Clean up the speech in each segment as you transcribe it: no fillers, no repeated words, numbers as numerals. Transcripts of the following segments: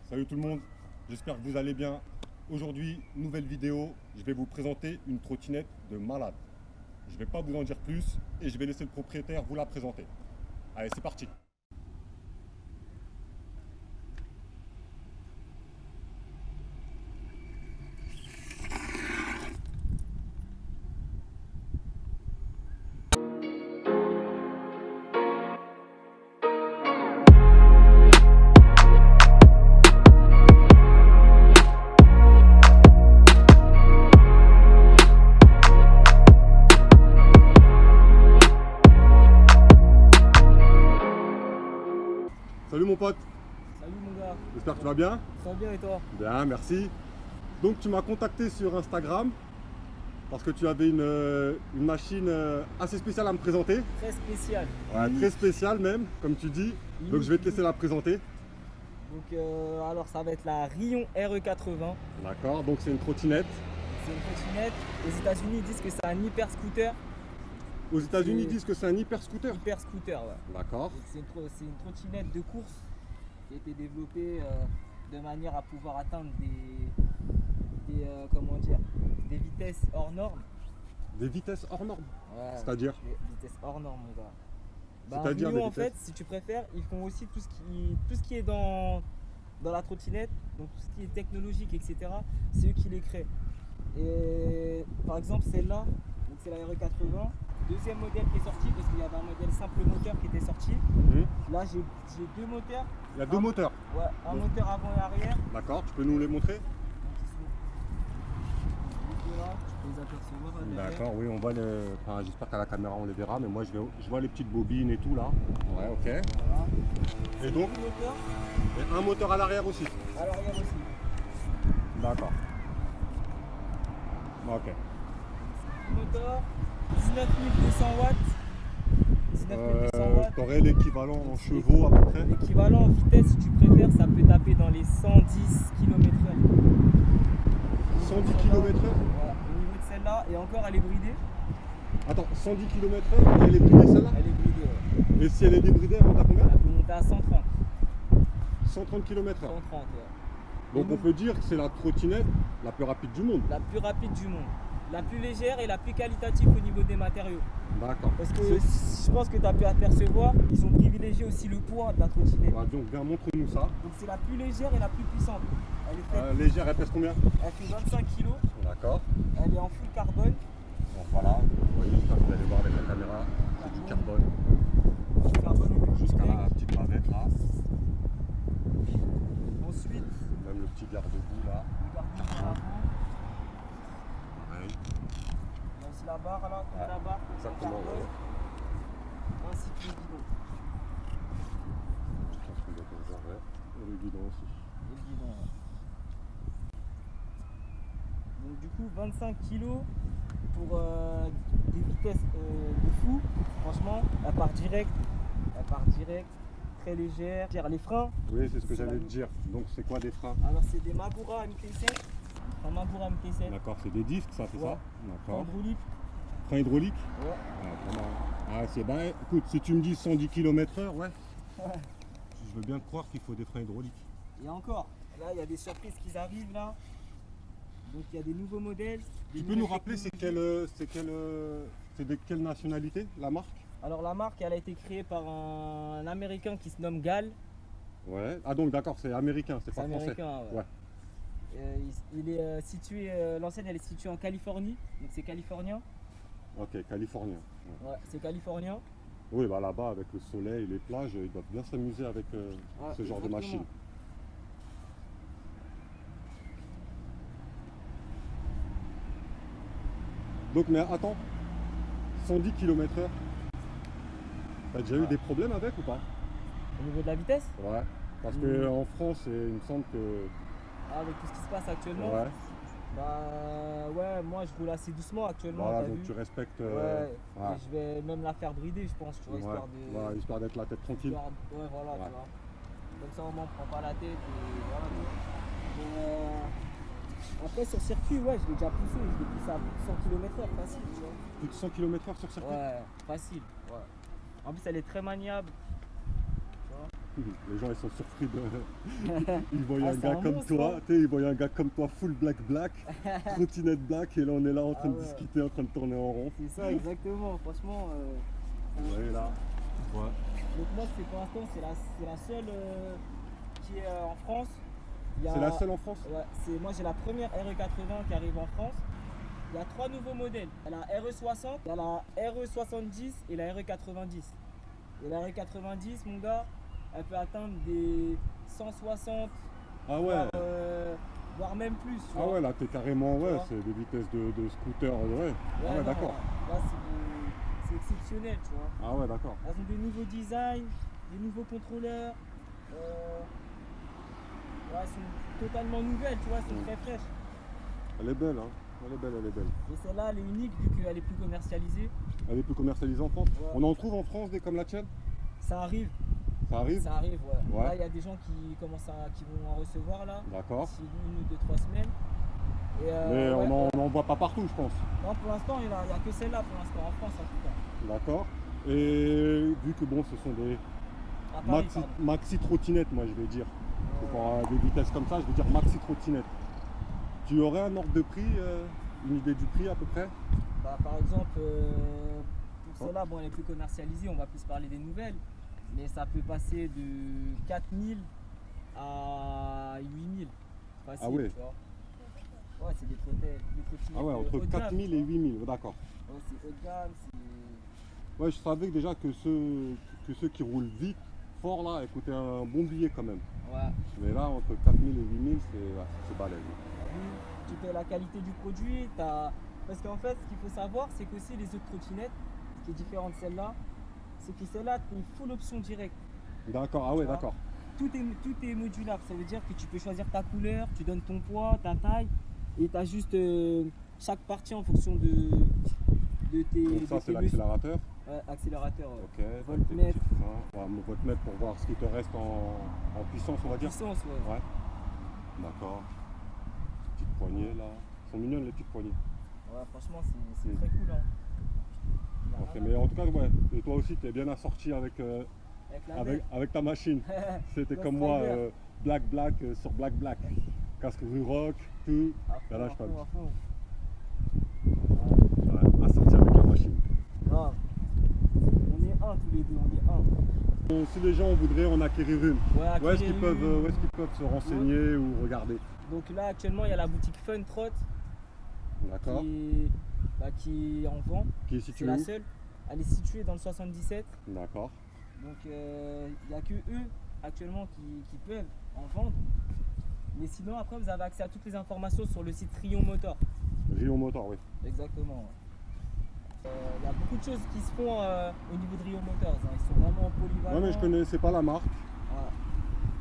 Salut tout le monde, j'espère que vous allez bien. Aujourd'hui, nouvelle vidéo, je vais vous présenter une trottinette de malade. Je ne vais pas vous en dire plus et je vais laisser le propriétaire vous la présenter. Allez, c'est parti. Salut mon pote, Salut mon gars, j'espère que tu vas bien. ça va bien et toi? Bien, merci. Donc tu m'as contacté sur Instagram parce que tu avais une machine assez spéciale à me présenter. Très spécial. Ouais, très spéciale même, comme tu dis. Donc je vais te laisser la présenter. Donc alors ça va être la Rion RE80. D'accord, donc c'est une trottinette. C'est une trottinette. Aux États-Unis ils disent que c'est un hyper scooter. Aux États-Unis, ils disent que c'est un hyper scooter. Hyper scooter, ouais. D'accord. Donc, c'est une trottinette de course qui a été développée de manière à pouvoir atteindre des vitesses hors normes. Des vitesses hors normes. Ouais, C'est-à-dire des vitesses hors normes mon gars. C'est-à-dire des Rio, en vitesses fait, si tu préfères, ils font aussi tout ce qui est dans la trottinette, donc tout ce qui est technologique, etc. C'est eux qui les créent. Et par exemple, celle-là, donc c'est la RE80, deuxième modèle qui est sorti, parce qu'il y avait un modèle simple moteur qui était sorti. Là, j'ai deux moteurs. Il y a deux moteurs. Ouais, un moteur avant et arrière. D'accord, tu peux nous les montrer? Donc, ils sont là, tu peux les apercevoir derrière. D'accord, oui, on voit les. Enfin, j'espère qu'à la caméra on les verra, mais moi je vois les petites bobines et tout là. Ouais, ok. Voilà. Et donc, Deux moteurs, et un moteur à l'arrière aussi. à l'arrière aussi. D'accord. Ok. Moteur, 19 200 watts. 19 200 watts. T'aurais l'équivalent en chevaux à peu près. L'équivalent en vitesse, si tu préfères, ça peut taper dans les 110 km/h. 110 km/h. Ouais, au niveau de celle-là, et encore elle est bridée. Attends, 110 km/h, elle est bridée celle-là? Elle est bridée, ouais. Et si elle est débridée, elle monte à combien? Elle peut monter à 130. 130 km/h. 130, ouais. Donc on peut dire que c'est la trottinette la plus rapide du monde. La plus rapide du monde. La plus légère et la plus qualitative au niveau des matériaux. D'accord. Parce que je pense que tu as pu apercevoir, ils ont privilégié aussi le poids de la trottinette. Bah, donc viens, montre-nous ça. Donc c'est la plus légère et la plus puissante. Elle est faite, Légère, elle pèse combien? elle fait 25 kg. D'accord. Elle est en full carbone. Donc voilà, vous voyez, j'espère que vous allez voir avec la caméra, c'est du carbone. Full carbone au niveau Jusqu'à du la bec. petite bavette là. Ensuite, Même le petit garde-boue là. le garde-boue par avant. Pareil. Il y a aussi la barre là, comme Ouais, la barre. exactement, en carbone, ouais. ainsi que le guidon. Je pense qu'on doit voir, ouais. Et le guidon aussi. Et le guidon, ouais. Donc du coup 25 kg pour des vitesses de fou. Franchement, elle part direct, très légère. Les freins, Oui, c'est ce que C'est j'allais la- te dire. Donc c'est quoi des freins? alors c'est des Magura MT7. Un Magura MT7. D'accord, c'est des disques ça, c'est Ouais. ça? D'accord. Hydraulique. Frein hydraulique? Ouais. Ah, pas mal. Ah, c'est bien. Écoute, si tu me dis 110 km/h, ouais. Ouais. Je veux bien te croire qu'il faut des freins hydrauliques. Et encore, là il y a des surprises qui arrivent là. Donc il y a des nouveaux modèles. Tu peux nous rappeler c'est de quelle nationalité la marque? Alors la marque elle a été créée par un américain qui se nomme Gal. Ouais. Ah donc d'accord, c'est américain, c'est C'est pas français. américain. Ouais. Ouais. Il est situé, l'enseigne elle est située en Californie, donc c'est californien. Ok, californien. Ouais. Ouais, c'est californien. Oui, bah là-bas avec le soleil, les plages, ils doivent bien s'amuser avec Ouais, ce genre de exactement. machine. Donc mais attends, 110 km/h, t'as déjà eu des problèmes avec ou pas? Au niveau de la vitesse, Ouais. Parce que en France, il me semble que. avec tout ce qui se passe actuellement, Ouais. bah ouais, moi je roule assez doucement actuellement. Voilà, t'as donc vu. tu respectes. Ouais, ouais. et je vais même la faire brider, je pense, tu vois, Ouais. histoire de. Voilà, histoire d'être la tête tranquille. Ouais, voilà, Ouais. tu vois. Comme ça, au moins, on prend pas la tête et voilà, tu vois. Après, sur circuit, ouais, je l'ai déjà poussé. Je l'ai poussé à plus de 100 km/h, facile, tu vois. Plus de 100 km/h sur circuit. Ouais, facile, ouais. En plus, elle est très maniable. Tu vois. Les gens ils sont surpris de. Ils voient Ah, un c'est gars un comme monstre, toi, hein. tu sais, ils voient un gars comme toi full black, trottinette black, et là on est là en train Ah de ouais. discuter, en train de tourner en rond. C'est ça, exactement. Franchement, Vous voyez là. Ouais. donc moi, c'est pour l'instant, c'est la seule qui est en France. Il y a- C'est la seule en France? Ouais, moi j'ai la première RE80 qui arrive en France. Il y a 3 nouveaux modèles. Il y a la RE60, il y a la RE70 et la RE90. Et la RE90, mon gars, elle peut atteindre des 160, Ah ouais. voire même plus. Tu Ah vois. ouais, là t'es carrément, Tu ouais, vois. c'est des vitesses de scooter, ouais. Ouais, Ah ouais, non, d'accord. Là, c'est exceptionnel, tu vois. Ah ouais, d'accord. Elles ont des nouveaux designs, des nouveaux contrôleurs. Ouais, elles sont totalement nouvelles, tu vois, elles sont très fraîches. Elle est belle, hein. Elle est belle, elle est belle. Et celle-là, elle est unique vu qu'elle est plus commercialisée. Elle est plus commercialisée en France. Ouais. On en trouve en France des comme la tienne? Ça arrive, Ça arrive? ouais. Ouais. Là, il y a des gens qui vont en recevoir là, D'accord. d'ici 1 ou 2-3 semaines. Et, Mais ouais, on n'en voit pas partout, je pense. non, pour l'instant, il n'y a que celle-là pour l'instant, en France en tout cas. D'accord. Et vu que bon, ce sont des À Paris, maxi, pardon. maxi trottinettes, moi je vais dire. Pour des vitesses comme ça, je vais dire maxi trottinette. Tu aurais un ordre de prix, une idée du prix à peu près? Bah, par exemple, pour celle-là, bon, elle est plus commercialisée, on va plus parler des nouvelles. Mais ça peut passer de 4000 à 8000. Facile, Ah ouais. tu vois. Ouais, c'est des trottinettes. Ah ouais, haut entre de gamme, 4000 tu et vois. 8000, d'accord. Ouais, c'est haut de gamme, c'est. Ouais, je savais déjà que ceux qui roulent vite, fort là, coûtaient un bon billet quand même. Ouais. Mais là, entre 4000 et 8000, c'est balèze. Tu paies la qualité du produit, parce qu'en fait, ce qu'il faut savoir, c'est qu'aussi les autres trottinettes, ce qui est différent de celle-là, c'est que celle-là, tu as full option directe. D'accord, ah ouais, Tu vois. d'accord. Tout est modulable, ça veut dire que tu peux choisir ta couleur, tu donnes ton poids, ta taille, et tu as juste chaque partie en fonction de tes. Donc ça, de c'est tes l'accélérateur. Ouais, accélérateur. Ouais. Ok, donc tes Voltmètre. petits freins. Ouais, mon voltmètre pour voir ce qui te reste en puissance, on va dire. Puissance, ouais. Ouais. D'accord. Petite poignée là. Elles sont mignonnes les petites poignées. Ouais, franchement, c'est Mm. très cool. Hein. Il y a Ok, rien mais à- en tout cas, ouais. Et toi aussi, tu es bien assorti avec, la avec ta machine. C'était Ghost comme moi, Rider. black sur black. Casque rue rock, tout. À Là, fond, je à fond, à fond. Ouais, assorti avec la machine. Grave. On est un tous les deux, on est un. Bon, si les gens voudraient en acquérir une, Ouais, où est-ce qu'ils acquérir peuvent, une. où est-ce qu'ils peuvent se renseigner ou regarder? Donc là, actuellement, il y a la boutique Fun Trot D'accord. qui est en vente. Qui est C'est situé la où? seule. Elle est située dans le 77. D'accord. Donc il n'y a que eux actuellement qui peuvent en vendre. Mais sinon, après, vous avez accès à toutes les informations sur le site Rion Motor. Rion Motor, oui. Exactement. Il y a beaucoup de choses qui se font au niveau de Rion Motors. Hein. Ils sont vraiment polyvalents. Ouais, mais je connaissais pas la marque. Voilà.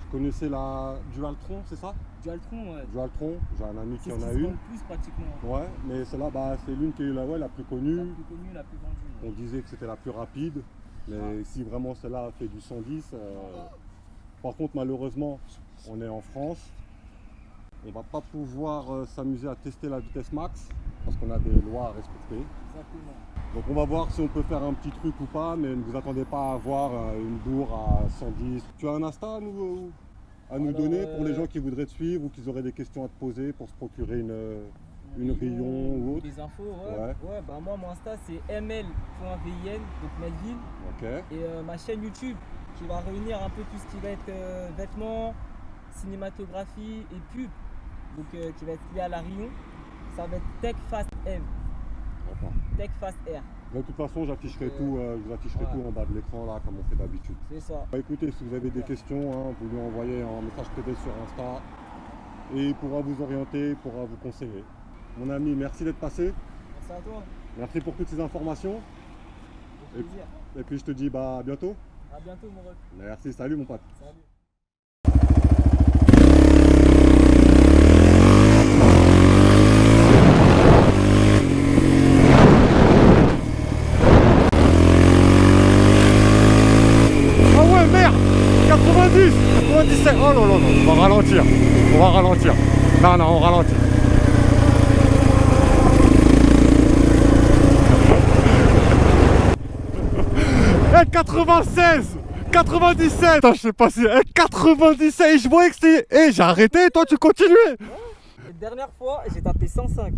Je connaissais la Dualtron, c'est ça? Dualtron, ouais. Dualtron, j'ai un ami C'est qui ce en a qui se vend une. le plus pratiquement. Ouais, mais celle-là, bah, c'est l'une qui est la plus La connue. plus connue, la plus vendue. On disait que c'était la plus rapide. Mais Ouais. si vraiment celle-là fait du 110. Par contre, malheureusement, on est en France. On va pas pouvoir s'amuser à tester la vitesse max parce qu'on a des lois à respecter. Exactement. Donc on va voir si on peut faire un petit truc ou pas, mais ne vous attendez pas à avoir une bourre à 110. Tu as un Insta à nous Alors, donner pour les gens qui voudraient te suivre ou qui auraient des questions à te poser pour se procurer une Rion ou autre? Des infos, ouais. Ouais. Ouais, bah moi, mon Insta, c'est ml.vin, donc Melville. Ok. Et ma chaîne YouTube qui va réunir un peu tout ce qui va être vêtements, cinématographie et pub. Donc qui va être lié à la Rion. Ça va être Tech Fast M, D'accord. Tech Fast R. De toute façon, j'afficherai tout, je vous afficherai ouais. tout en bas de l'écran là, comme on fait d'habitude. C'est ça. Bah, écoutez, si vous avez des questions, hein, vous lui envoyez un message privé sur Insta et il pourra vous orienter, il pourra vous conseiller. Mon ami, merci d'être passé. Merci à toi. Merci pour toutes ces informations. Au plaisir. Et puis je te dis bah, à bientôt. À bientôt, mon ref. Merci, salut mon pote. Salut. Ah ouais, merde, 90, 97. Oh non, non, non, on va ralentir. On va ralentir. Non, non, on ralentit. Eh, 96, 97. Putain, je sais pas si... 97, je voyais que c'était... Eh, j'ai arrêté, toi tu continuais. Et dernière fois, j'ai tapé 105.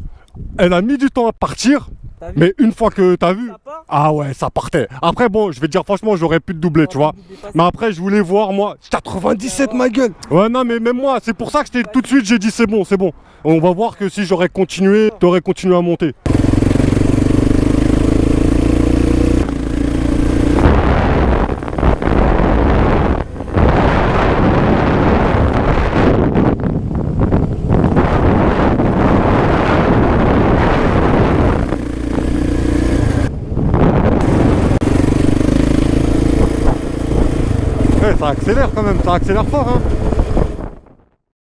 Elle a mis du temps à partir, T'as vu? mais une fois que t'as vu... Ça part? Ah ouais, ça partait. Après, bon, je vais te dire franchement, j'aurais pu te doubler, tu vois. Mais après, je voulais voir, moi, 97, ma gueule. Ouais, non, mais même moi, c'est pour ça que tout de suite, j'ai dit c'est bon, c'est bon. On va voir que si j'aurais continué, t'aurais continué à monter. Ça accélère quand même, ça accélère fort, hein.